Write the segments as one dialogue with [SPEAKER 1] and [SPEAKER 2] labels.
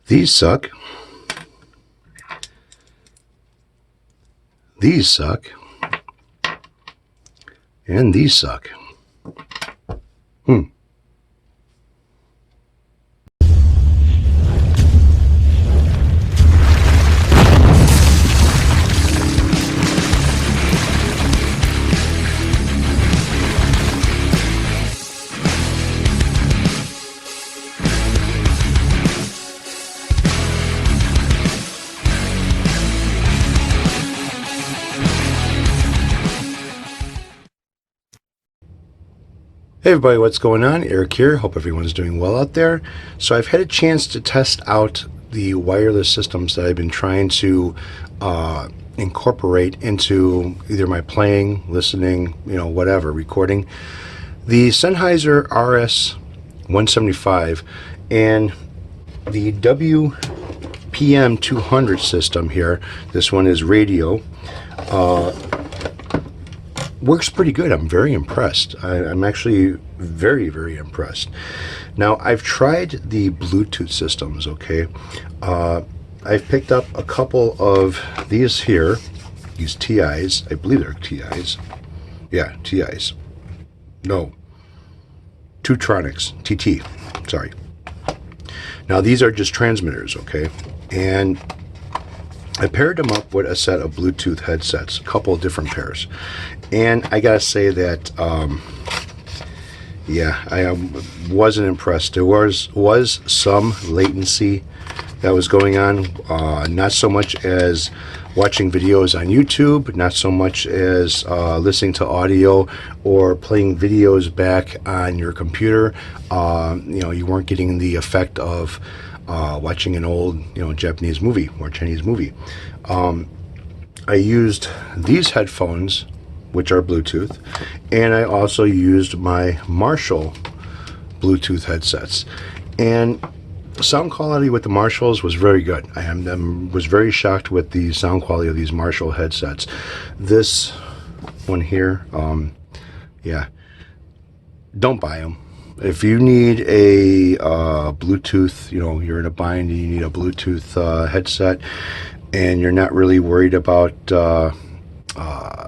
[SPEAKER 1] These suck. These suck. And these suck. Hey everybody, what's going on? Eric here. Hope everyone's doing well out there. So I've had a chance to test out the wireless systems that I've been trying to incorporate into either my playing, listening, whatever, recording. The Sennhiser RS 175 and the WPM-200 system here. This one is radio. Works pretty good. I'm very impressed. I'm actually very, very impressed. Now, I've tried the Bluetooth systems, okay? I've picked up a couple of these here, these TIs. I believe they're TIs. Yeah, TIs. No. Tutronics. TT. Sorry. Now, these are just transmitters, okay? And I paired them up with a set of Bluetooth headsets, a couple of different pairs. And I gotta say that, yeah, I wasn't impressed. There was some latency that was going on, not so much as watching videos on YouTube, not so much as listening to audio or playing videos back on your computer. You weren't getting the effect of watching an old, Japanese movie or Chinese movie. I used these headphones, which are Bluetooth, and I also used my Marshall Bluetooth headsets. And sound quality with the Marshalls was very good. I was very shocked with the sound quality of these Marshall headsets. This one here, yeah, don't buy them. If you need a Bluetooth, you're in a bind and you need a Bluetooth headset, and you're not really worried about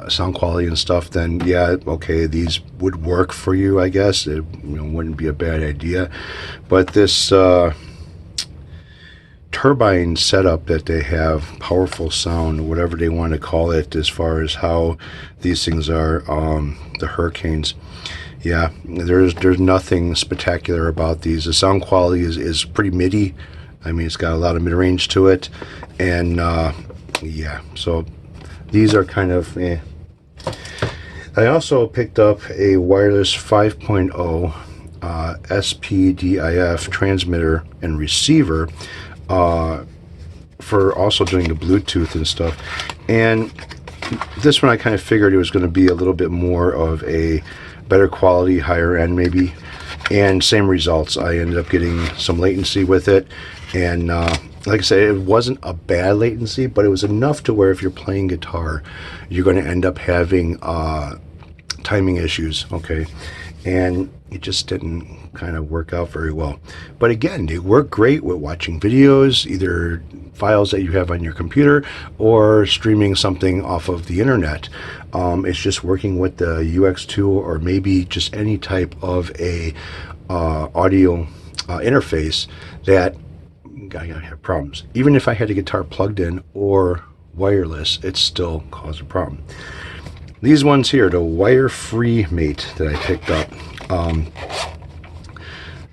[SPEAKER 1] sound quality and stuff, then yeah, okay, these would work for you, I guess. It wouldn't be a bad idea. But this turbine setup that they have, powerful sound, whatever they want to call it, as far as how these things are, the Hurricanes, yeah, there's nothing spectacular about these. The sound quality is pretty MIDI. I mean, it's got a lot of mid-range to it, and yeah, so these are kind of I also picked up a wireless 5.0 SPDIF transmitter and receiver for also doing the Bluetooth and stuff. And this one I kind of figured it was going to be a little bit more of a better quality, higher end maybe, and same results. I ended up getting some latency with it, and like I said, it wasn't a bad latency, but it was enough to where if you're playing guitar, you're going to end up having timing issues, okay? And it just didn't kind of work out very well. But again, they work great with watching videos, either files that you have on your computer or streaming something off of the internet. It's just working with the UX2 or maybe just any type of a audio interface that I have problems. Even if I had a guitar plugged in or wireless, it still caused a problem. These ones here, the wire-free mate that I picked up,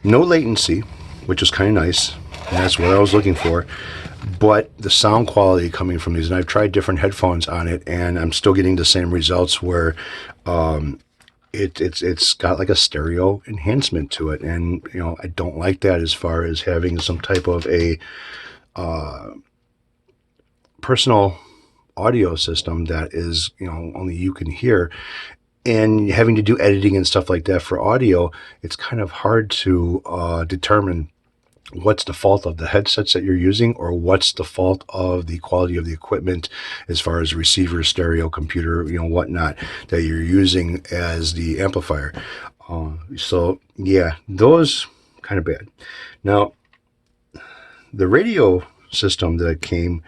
[SPEAKER 1] no latency, which is kind of nice, and that's what I was looking for, but the sound quality coming from these, and I've tried different headphones on it, and I'm still getting the same results where it's got like a stereo enhancement to it, and I don't like that as far as having some type of a personal audio system that is only you can hear, and having to do editing and stuff like that for audio. It's kind of hard to determine what's the fault of the headsets that you're using or what's the fault of the quality of the equipment as far as receiver, stereo, computer, whatnot that you're using as the amplifier. So yeah, those kind of bad. Now the radio system that came,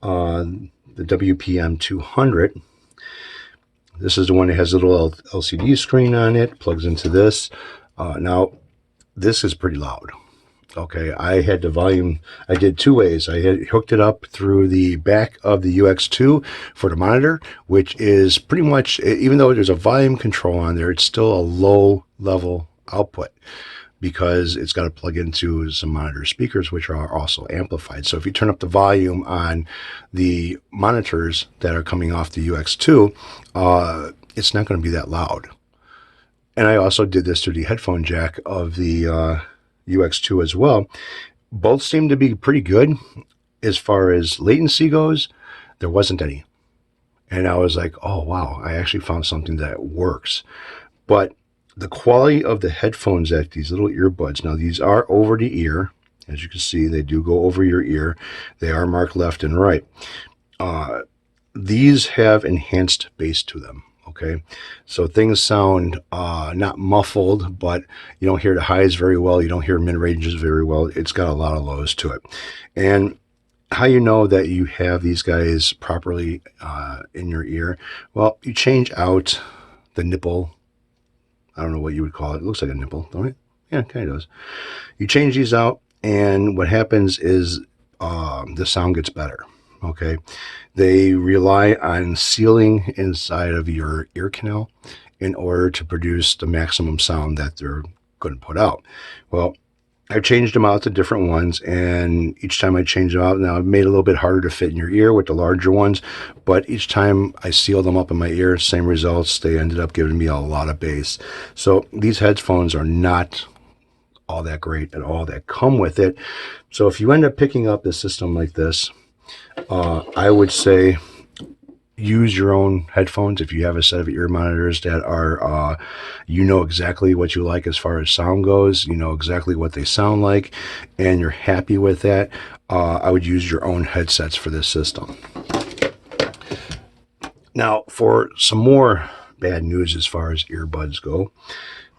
[SPEAKER 1] the WPM-200, this is the one that has a little LCD screen on it, plugs into this. Now, this is pretty loud. Okay, I had the volume, I did two ways. I had hooked it up through the back of the UX2 for the monitor, which is pretty much, even though there's a volume control on there, it's still a low level output because it's got to plug into some monitor speakers, which are also amplified. So if you turn up the volume on the monitors that are coming off the UX2, it's not going to be that loud. And I also did this through the headphone jack of the UX2 as well. Both seem to be pretty good. As far as latency goes, there wasn't any. And I was like, oh wow, I actually found something that works. But the quality of the headphones, at these little earbuds, now these are over the ear. As you can see, they do go over your ear. They are marked left and right. These have enhanced bass to them. Okay, so things sound not muffled, but you don't hear the highs very well. You don't hear mid ranges very well. It's got a lot of lows to it. And how you know that you have these guys properly in your ear? Well, you change out the nipple. I don't know what you would call it. It looks like a nipple, don't it? Yeah, it kind of does. You change these out, and what happens is the sound gets better. Okay, they rely on sealing inside of your ear canal in order to produce the maximum sound that they're going to put out. Well, I've changed them out to different ones, and each time I change them out, now I've made it a little bit harder to fit in your ear with the larger ones, but each time I seal them up in my ear, same results. They ended up giving me a lot of bass. So these headphones are not all that great at all that come with it. So if you end up picking up a system like this, I would say use your own headphones. If you have a set of ear monitors that are, you know exactly what you like as far as sound goes, you know exactly what they sound like, and you're happy with that, I would use your own headsets for this system. Now, for some more bad news as far as earbuds go,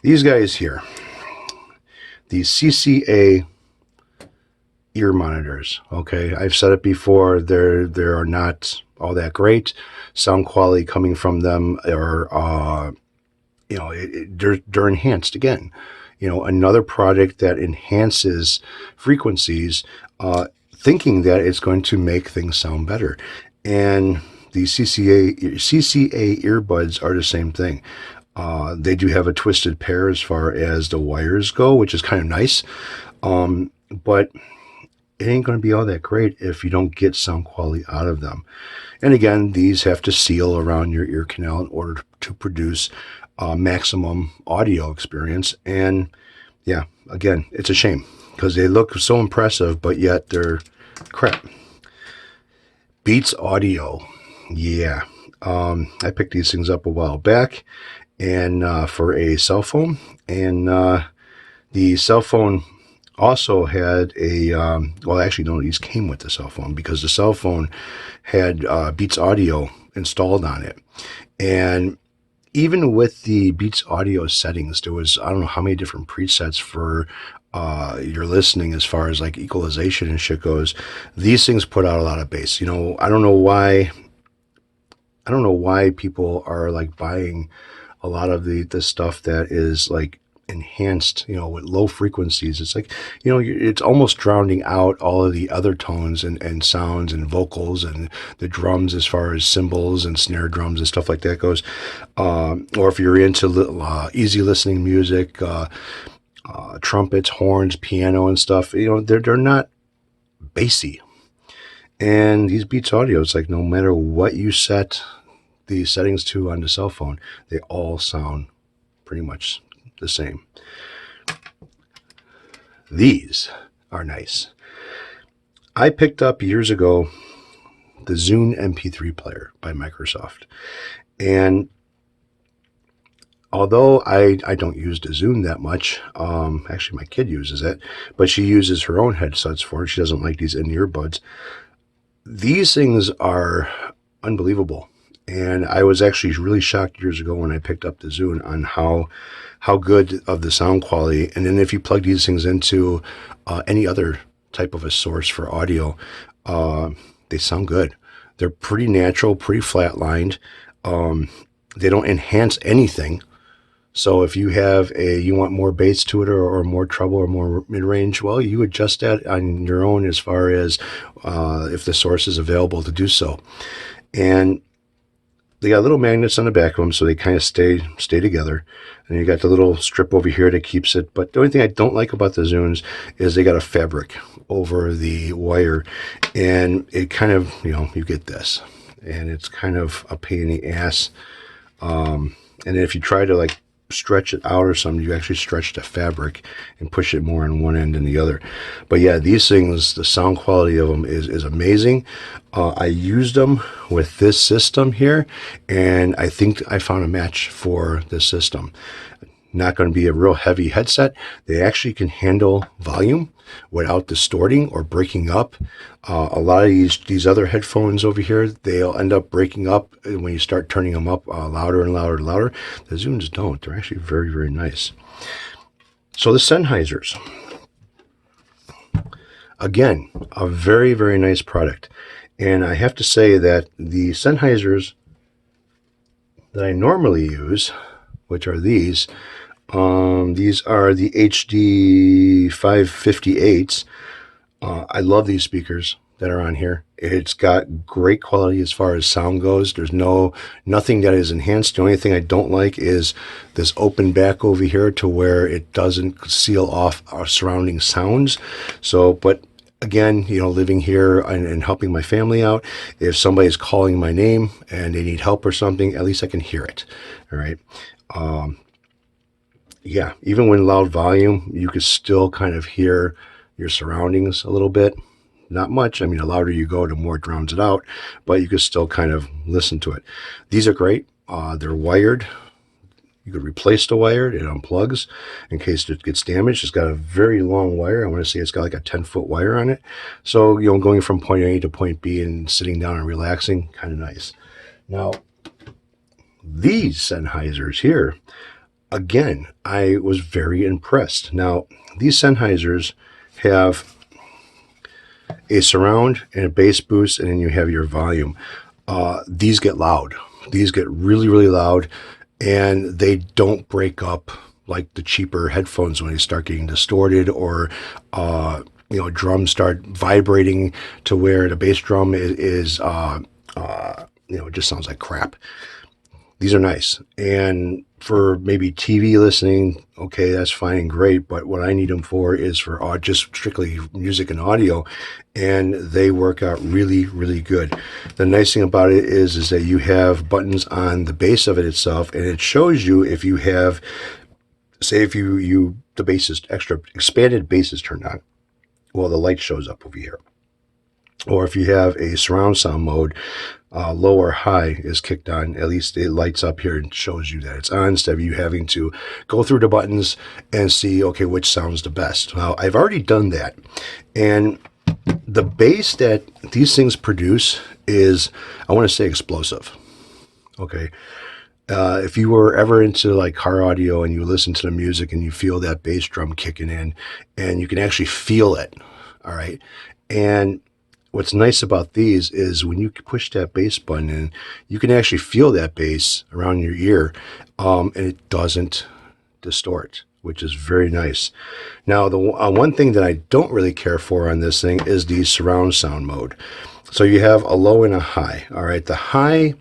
[SPEAKER 1] these guys here, these CCA ear monitors. Okay, I've said it before, they are not all that great. Sound quality coming from them are you know, they're enhanced again. You know, another product that enhances frequencies, thinking that it's going to make things sound better. And the CCA earbuds are the same thing. They do have a twisted pair as far as the wires go, which is kind of nice, but it ain't going to be all that great if you don't get sound quality out of them. And again, these have to seal around your ear canal in order to produce maximum audio experience. And yeah, again, it's a shame because they look so impressive, but yet they're crap. Beats Audio. Yeah. I picked these things up a while back and for a cell phone. And the cell phone also had a, well, actually, no, these came with the cell phone because the cell phone had Beats Audio installed on it. And even with the Beats Audio settings, there was, I don't know how many different presets for your listening as far as like equalization and shit goes. These things put out a lot of bass. You know, I don't know why people are like buying a lot of the stuff that is like enhanced, you know, with low frequencies. It's like, you know, it's almost drowning out all of the other tones and sounds and vocals and the drums as far as cymbals and snare drums and stuff like that goes. Or if you're into easy listening music, trumpets, horns, piano and stuff, you know, they're not bassy. And these Beats Audio, it's like no matter what you set the settings to on the cell phone, they all sound pretty much the same. These are nice. I picked up years ago the Zune MP3 player by Microsoft. And although I don't use the Zune that much, actually my kid uses it, but she uses her own headsets for it. She doesn't like these in-ear buds. These things are unbelievable. And I was actually really shocked years ago when I picked up the Zune on how good of the sound quality. And then if you plug these things into any other type of a source for audio, they sound good. They're pretty natural, pretty flatlined. They don't enhance anything. So if you want more bass to it, or more treble or more mid-range, well, you adjust that on your own as far as if the source is available to do so. And they got little magnets on the back of them, so they kind of stay together. And you got the little strip over here that keeps it. But the only thing I don't like about the Zunes is they got a fabric over the wire, and it kind of, you get this, and it's kind of a pain in the ass. And if you try to like stretch it out or something, you actually stretch the fabric and push it more on one end than the other. But yeah, these things, the sound quality of them is amazing. I used them with this system here, and I think I found a match for this system. Not going to be a real heavy headset. They actually can handle volume without distorting or breaking up. A lot of these other headphones over here, they'll end up breaking up when you start turning them up louder and louder and louder. The Zunes don't. They're actually very, very nice. So the Sennheisers, again, a very, very nice product. And I have to say that the Sennheisers that I normally use, which are these are the HD 558s. I love these speakers that are on here. It's got great quality as far as sound goes. There's nothing that is enhanced. The only thing I don't like is this open back over here to where it doesn't seal off our surrounding sounds. So, but again, living here and helping my family out, if somebody's calling my name and they need help or something, at least I can hear it. All right. Yeah, even when loud volume, you can still kind of hear your surroundings a little bit. Not much. I mean, the louder you go, the more it drowns it out, but you can still kind of listen to it. These are great. They're wired. You could replace the wire. It unplugs in case it gets damaged. It's got a very long wire. I want to say it's got like a 10-foot wire on it. So, going from point A to point B and sitting down and relaxing, kind of nice. Now, these Sennheisers here, again, I was very impressed. Now, these Sennheisers have a surround and a bass boost, and then you have your volume. These get loud. These get really, really loud, and they don't break up like the cheaper headphones when they start getting distorted, or drums start vibrating to where the bass drum is it just sounds like crap. These are nice, and for maybe TV listening, okay, that's fine and great, but what I need them for is for just strictly music and audio, and they work out really, really good. The nice thing about it is that you have buttons on the base of it itself, and it shows you if you have, say if the bass is expanded bass is turned on, well, the light shows up over here. Or if you have a surround sound mode, low or high is kicked on, at least it lights up here and shows you that it's on, instead of you having to go through the buttons and see, okay, which sounds the best. Now, I've already done that, and the bass that these things produce is, I want to say, explosive. Okay. If you were ever into like car audio and you listen to the music and you feel that bass drum kicking in, and you can actually feel it, all right? And what's nice about these is when you push that bass button in, you can actually feel that bass around your ear, and it doesn't distort, which is very nice. Now, the one thing that I don't really care for on this thing is the surround sound mode. So you have a low and a high. All right, the high,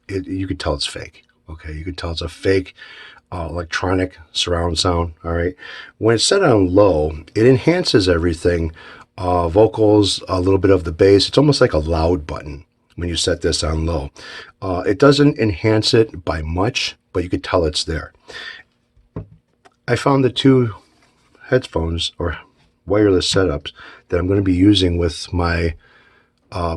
[SPEAKER 1] you could tell it's fake. Okay, you could tell it's a fake electronic surround sound. All right, when it's set on low, it enhances everything. Vocals, a little bit of the bass. It's almost like a loud button when you set this on low. It doesn't enhance it by much, but you could tell it's there. I found the two headphones or wireless setups that I'm going to be using with my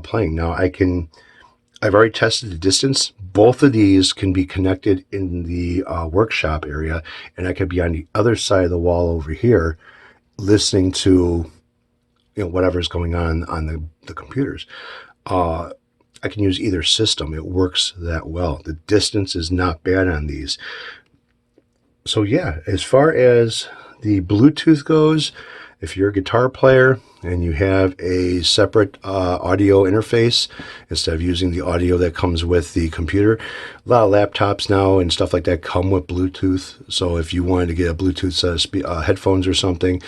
[SPEAKER 1] playing. Now, I've already tested the distance. Both of these can be connected in the workshop area, and I could be on the other side of the wall over here listening to whatever's going on the computers. I can use either system. It works that well. The distance is not bad on these. So yeah, as far as the Bluetooth goes, If you're a guitar player and you have a separate audio interface instead of using the audio that comes with the computer, a lot of laptops now and stuff like that come with Bluetooth. So if you wanted to get a Bluetooth set of headphones or something,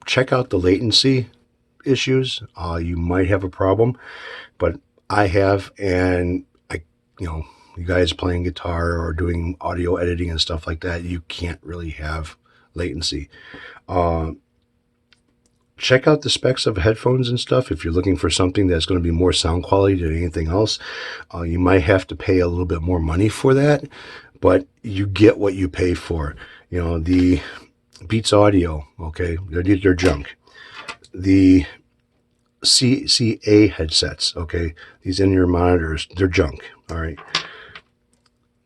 [SPEAKER 1] check out the latency issues. You might have a problem, but I have, and you guys playing guitar or doing audio editing and stuff like that, you can't really have latency. Check out the specs of headphones and stuff. If you're looking for something that's going to be more sound quality than anything else, you might have to pay a little bit more money for that, but you get what you pay for. The Beats Audio, okay, they're junk. The CCA headsets, okay, these in-ear monitors, they're junk. All right.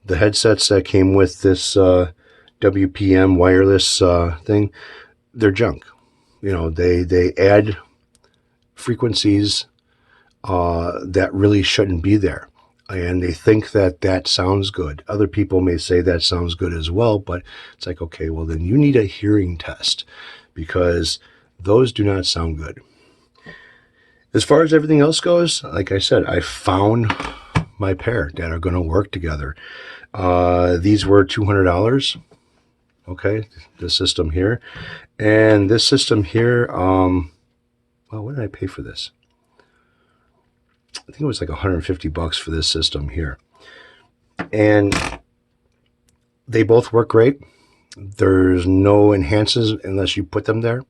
[SPEAKER 1] The headsets that came with this WPM wireless thing, they're junk. They add frequencies that really shouldn't be there, and they think that sounds good. Other people may say that sounds good as well, but it's like, okay, well then you need a hearing test, because those do not sound good. As far as everything else goes, like I said, I found my pair that are going to work together. These were $200. Okay, the system here. And this system here, well, what did I pay for this? I think it was like $150 for this system here. And they both work great. There's no enhances unless you put them there,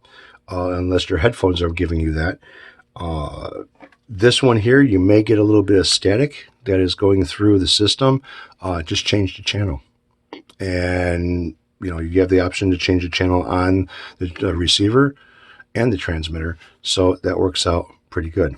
[SPEAKER 1] unless your headphones are giving you that. This one here, you may get a little bit of static that is going through the system. Just change the channel. And you have the option to change the channel on the receiver and the transmitter, so that works out pretty good.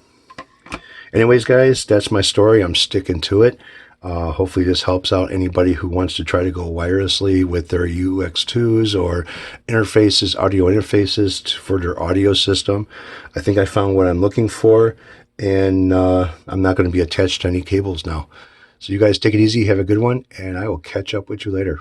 [SPEAKER 1] Anyways, guys, that's my story. I'm sticking to it. Hopefully this helps out anybody who wants to try to go wirelessly with their UX2s or interfaces, audio interfaces for their audio system. I think I found what I'm looking for, and I'm not going to be attached to any cables now. So you guys take it easy, have a good one, and I will catch up with you later.